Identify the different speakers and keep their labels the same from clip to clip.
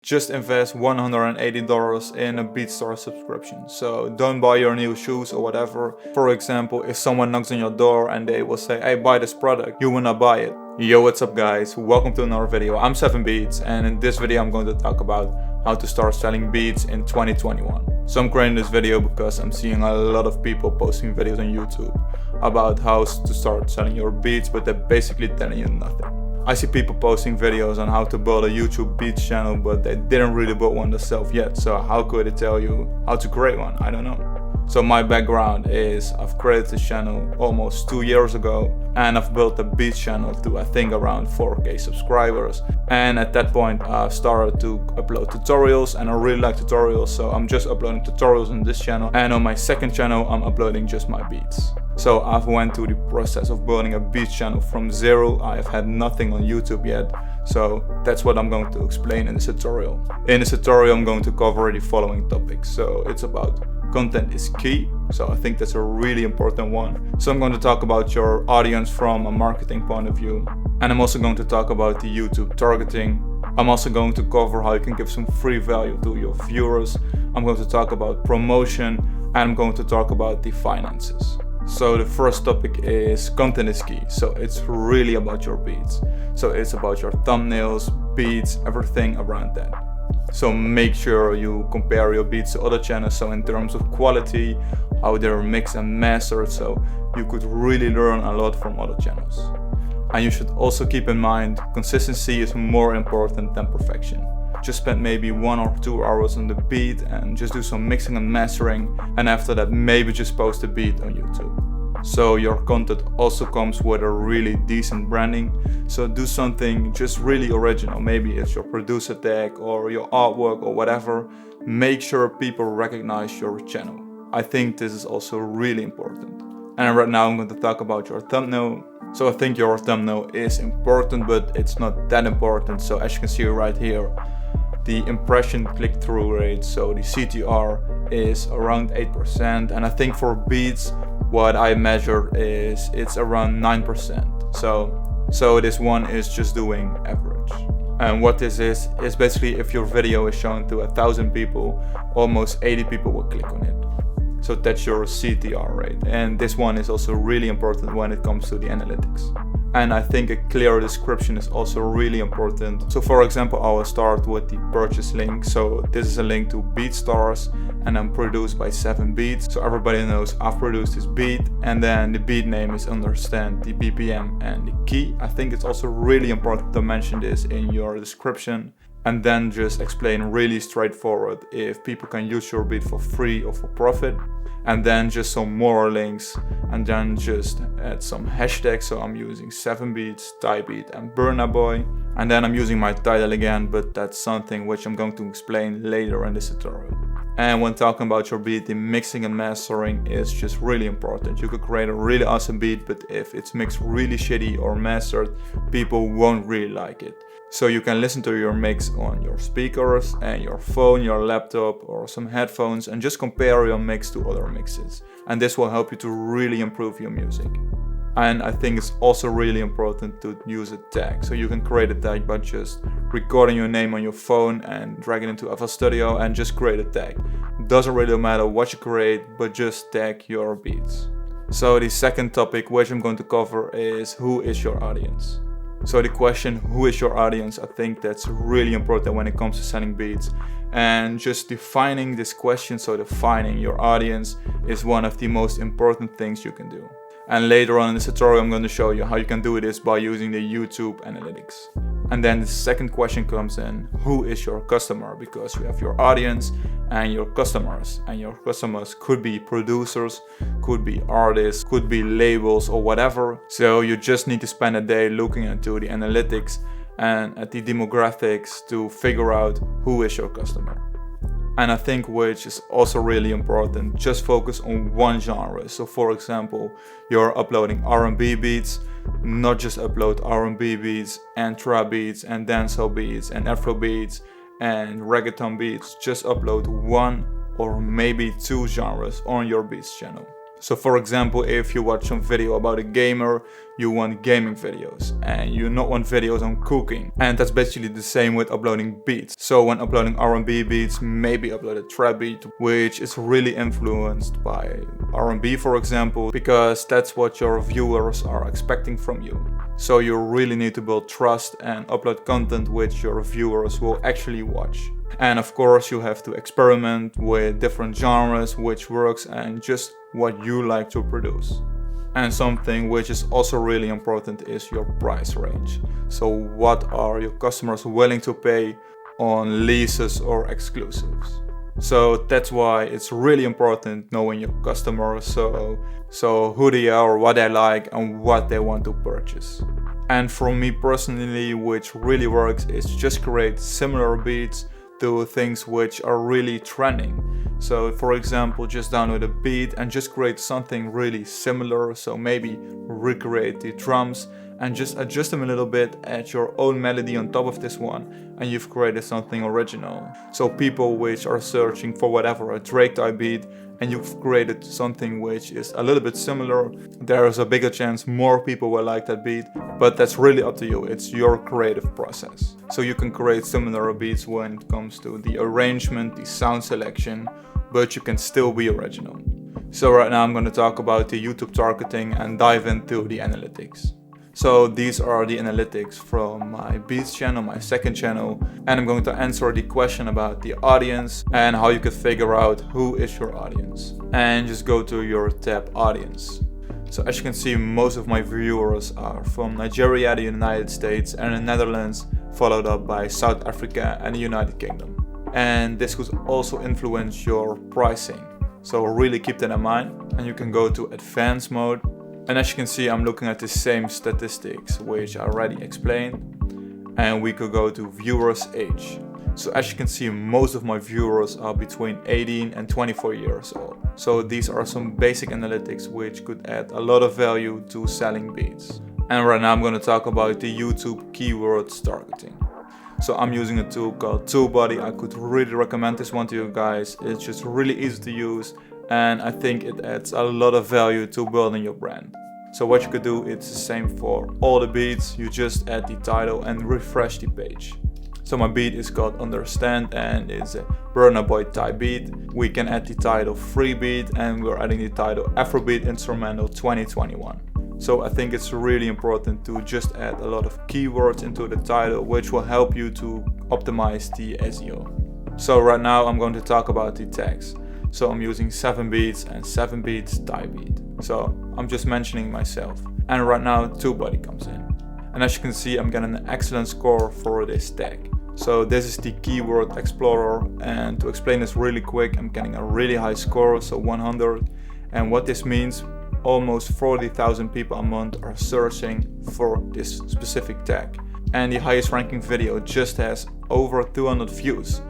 Speaker 1: just invest $180 in a Beatstars subscription. So don't buy your new shoes or whatever. For example, if someone knocks on your door and they will say, hey, buy this product, you will not buy it. Yo, what's up guys? Welcome to another video. I'm 7Beats, and in this video I'm going to talk about how to start selling beats in 2021. So I'm creating this video because I'm seeing a lot of people posting videos on YouTube about how to start selling your beats, but they're basically telling you nothing. I see people posting videos on how to build a YouTube beats channel, but they didn't really build one themselves yet. So how could it tell you how to create one? I don't know. So my background is I've created this channel almost 2 years ago, and I've built a beats channel to I think around 4K subscribers. And at that point I've started to upload tutorials, and I really like tutorials, so I'm just uploading tutorials on this channel, and on my second channel I'm uploading just my beats. So I've went through the process of building a beats channel from zero. I've had nothing on YouTube yet. So that's what I'm going to explain in this tutorial. In this tutorial I'm going to cover the following topics. So it's about content is key. So I think that's a really important one. So I'm going to talk about your audience from a marketing point of view. And I'm also going to talk about the YouTube targeting. I'm also going to cover how you can give some free value to your viewers. I'm going to talk about promotion, and I'm going to talk about the finances. So the first topic is content is key. So it's really about your beats. So it's about your thumbnails, beats, everything around that. So make sure you compare your beats to other channels. So in terms of quality, how they're mixed and mastered. So you could really learn a lot from other channels. And you should also keep in mind, consistency is more important than perfection. Just spend maybe 1 or 2 hours on the beat and just do some mixing and mastering, and after that maybe just post a beat on YouTube. So your content also comes with a really decent branding. So do something just really original. Maybe it's your producer tag or your artwork or whatever. Make sure people recognize your channel. I think this is also really important. And right now I'm going to talk about your thumbnail. So I think your thumbnail is important, but it's not that important. So as you can see right here, the impression click-through rate, so the CTR, is around 8%, and I think for beats what I measured is it's around 9%. So this one is just doing average. And what this is basically if your video is shown to 1,000 people, almost 80 people will click on it. So that's your CTR rate, and this one is also really important when it comes to the analytics. And I think a clear description is also really important. So for example, I will start with the purchase link. So this is a link to Beatstars, and I'm produced by 7Beats. So everybody knows I've produced this beat, and then the beat name is understand the BPM and the key. I think it's also really important to mention this in your description. And then just explain really straightforward if people can use your beat for free or for profit. And then just some more links, and then just add some hashtags. So I'm using 7Beats, Tybeat and Burna Boy. And then I'm using my title again, but that's something which I'm going to explain later in this tutorial. And when talking about your beat, the mixing and mastering is just really important. You could create a really awesome beat, but if it's mixed really shitty or mastered, people won't really like it. So you can listen to your mix on your speakers and your phone, your laptop or some headphones, and just compare your mix to other mixes. And this will help you to really improve your music. And I think it's also really important to use a tag. So you can create a tag by just recording your name on your phone and drag it into FL Studio and just create a tag. Doesn't really matter what you create, but just tag your beats. So the second topic which I'm going to cover is who is your audience? So the question, who is your audience? I think that's really important when it comes to selling beats. And just defining this question, so defining your audience, is one of the most important things you can do. And later on in this tutorial I'm going to show you how you can do this by using the YouTube analytics. And then the second question comes in, who is your customer? Because you have your audience and your customers. And your customers could be producers, could be artists, could be labels or whatever. So you just need to spend a day looking into the analytics and at the demographics to figure out who is your customer. And I think which is also really important, just focus on one genre. So for example, you're uploading R&B beats, not just upload R&B beats and trap beats and dancehall beats and Afro beats and reggaeton beats. Just upload 1 or maybe 2 genres on your beats channel. So for example, if you watch some video about a gamer, you want gaming videos and you not want videos on cooking. And that's basically the same with uploading beats. So when uploading R&B beats, maybe upload a trap beat, which is really influenced by R&B, for example, because that's what your viewers are expecting from you. So you really need to build trust and upload content which your viewers will actually watch. And of course you have to experiment with different genres, which works, and just what you like to produce. And something which is also really important is your price range. So what are your customers willing to pay on leases or exclusives? So that's why it's really important knowing your customers, so who they are, what they like, and what they want to purchase. And for me personally, which really works is just create similar beats to things which are really trending. So for example, just download a beat and just create something really similar. So maybe recreate the drums and just adjust them a little bit, add your own melody on top of this one, and you've created something original. So people which are searching for whatever, a Drake type beat, and you've created something which is a little bit similar, there is a bigger chance more people will like that beat, but that's really up to you. It's your creative process. So you can create similar beats when it comes to the arrangement, the sound selection, but you can still be original. So right now I'm going to talk about the YouTube targeting and dive into the analytics. So these are the analytics from my Beats channel, my second channel, and I'm going to answer the question about the audience and how you can figure out who is your audience. And just go to your tab audience. So as you can see, most of my viewers are from Nigeria, the United States, and the Netherlands, followed up by South Africa and the United Kingdom. And this could also influence your pricing. So really keep that in mind, and you can go to advanced mode. And as you can see, I'm looking at the same statistics which I already explained, and we could go to viewers age. So as you can see, most of my viewers are between 18 and 24 years old. So these are some basic analytics which could add a lot of value to selling beats. And right now I'm going to talk about the YouTube keywords targeting. So I'm using a tool called Tubebuddy. I could really recommend this one to you guys. It's just really easy to use, and I think it adds a lot of value to building your brand. So what you could do, it's the same for all the beats. You just add the title and refresh the page. So my beat is called Understand and it's a Burna Boy type beat. We can add the title Free Beat, and we're adding the title Afrobeat Instrumental 2021. So I think it's really important to just add a lot of keywords into the title, which will help you to optimize the SEO. So right now I'm going to talk about the tags. So I'm using 7 beats and 7 beats type beat. So I'm just mentioning myself. And right now Tubebuddy comes in. And as you can see, I'm getting an excellent score for this tag. So this is the keyword explorer, and to explain this really quick, I'm getting a really high score, so 100. And what this means, almost 40,000 people a month are searching for this specific tag. And the highest ranking video just has over 200 views.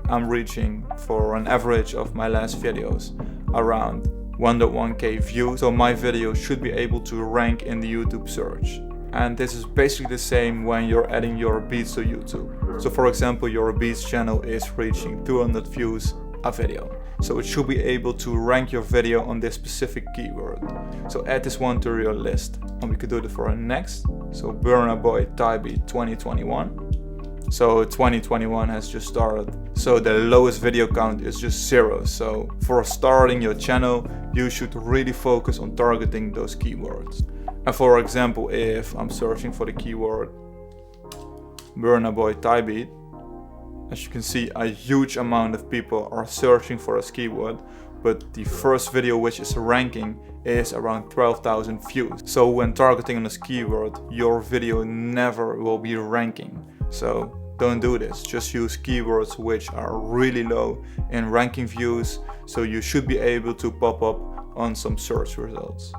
Speaker 1: I'm reaching, for an average of my last videos, around 1.1k views. So my video should be able to rank in the YouTube search. And this is basically the same when you're adding your beats to YouTube. So for example, your beats channel is reaching 200 views a video. So it should be able to rank your video on this specific keyword. So add this one to your list. And we could do it for our next. So Burna Boy type beat 2021. So 2021 has just started. So the lowest video count is just 0. So for starting your channel, you should really focus on targeting those keywords. And for example, if I'm searching for the keyword Burna Boy type beat, as you can see, a huge amount of people are searching for this keyword, but the first video which is ranking is around 12,000 views. So when targeting on this keyword, your video never will be ranking. So don't do this. Just use keywords which are really low in ranking views, so you should be able to pop up on some search results.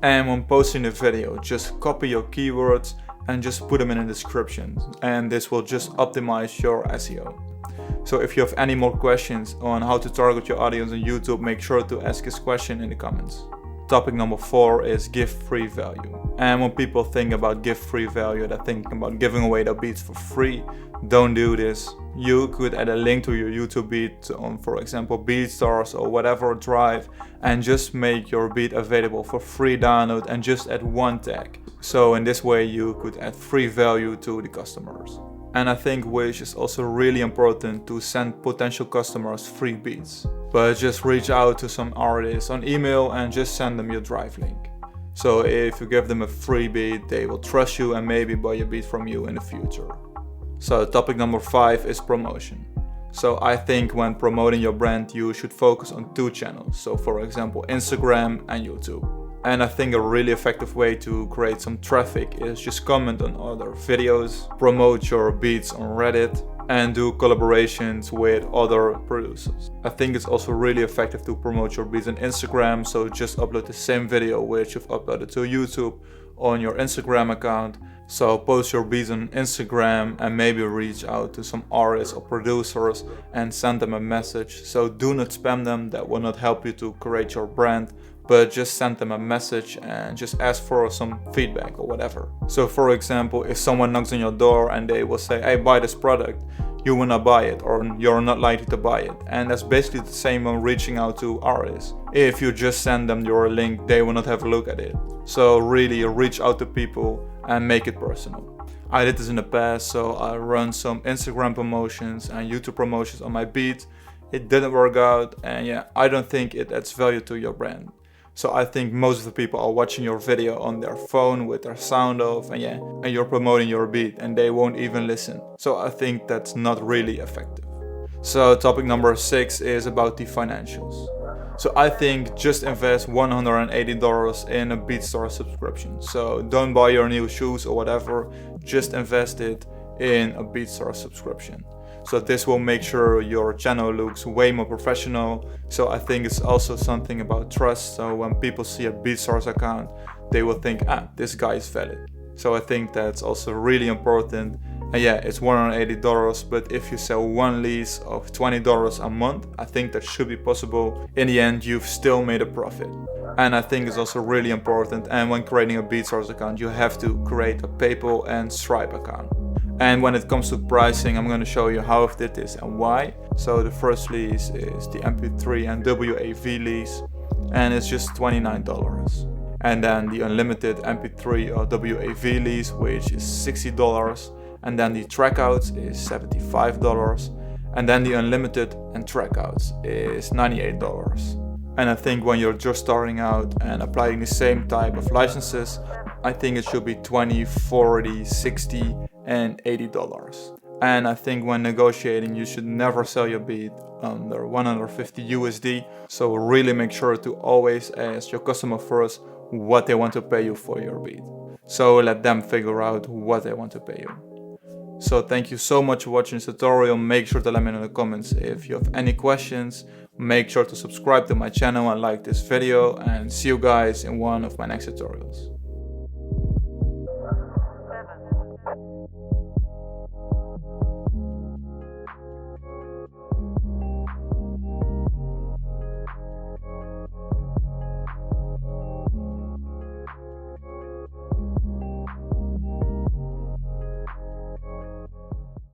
Speaker 1: And when posting a video, just copy your keywords and just put them in the description, and this will just optimize your SEO. So if you have any more questions on how to target your audience on YouTube, make sure to ask this question in the comments. Topic number 4 is give free value. And when people think about give free value, they're thinking about giving away their beats for free. Don't do this. you could add a link to your YouTube beat on, for example, Beatstars or whatever drive, and just make your beat available for free download and just add one tag. So in this way you could add free value to the customers. And I think which is also really important to send potential customers free beats. But just reach out to some artists on email and just send them your drive link. So if you give them a free beat, they will trust you and maybe buy a beat from you in the future. So topic number 5 is promotion. So I think when promoting your brand, you should focus on 2 channels. So for example, Instagram and YouTube. And I think a really effective way to create some traffic is just comment on other videos, promote your beats on Reddit, and do collaborations with other producers. I think it's also really effective to promote your beats on Instagram, so just upload the same video which you've uploaded to YouTube on your Instagram account. So post your beats on Instagram and maybe reach out to some artists or producers and send them a message. So do not spam them, that will not help you to create your brand. But just send them a message and just ask for some feedback or whatever. So for example, if someone knocks on your door and they will say, hey, buy this product, you will not buy it, or you're not likely to buy it. And that's basically the same when reaching out to artists. If you just send them your link, they will not have a look at it. So really reach out to people and make it personal. I did this in the past, so I run some Instagram promotions and YouTube promotions on my beat. It didn't work out, and yeah, I don't think it adds value to your brand. So I think most of the people are watching your video on their phone with their sound off, and yeah, and you're promoting your beat and they won't even listen. So I think that's not really effective. So topic number 6 is about the financials. So I think just invest $180 in a Beatstars subscription. So don't buy your new shoes or whatever, just invest it in a Beatstars subscription. So this will make sure your channel looks way more professional. So I think it's also something about trust. So when people see a Beatstars account, they will think, this guy is valid. So I think that's also really important. And yeah, it's $180, but if you sell one lease of $20 a month, I think that should be possible. In the end, you've still made a profit. And I think it's also really important. And when creating a Beatstars account, you have to create a PayPal and Stripe account. And when it comes to pricing, I'm going to show you how I did this and why. So the first lease is the MP3 and WAV lease, and it's just $29. And then the unlimited MP3 or WAV lease, which is $60. And then the trackouts is $75. And then the unlimited and trackouts is $98. And I think when you're just starting out and applying the same type of licenses, I think it should be $20, $40, $60 and $80. And I think when negotiating, you should never sell your beat under 150 USD. So really make sure to always ask your customer first what they want to pay you for your beat. So let them figure out what they want to pay you. So thank you so much for watching this tutorial. Make sure to let me know in the comments if you have any questions. Make sure to subscribe to my channel and like this video, and see you guys in one of my next tutorials.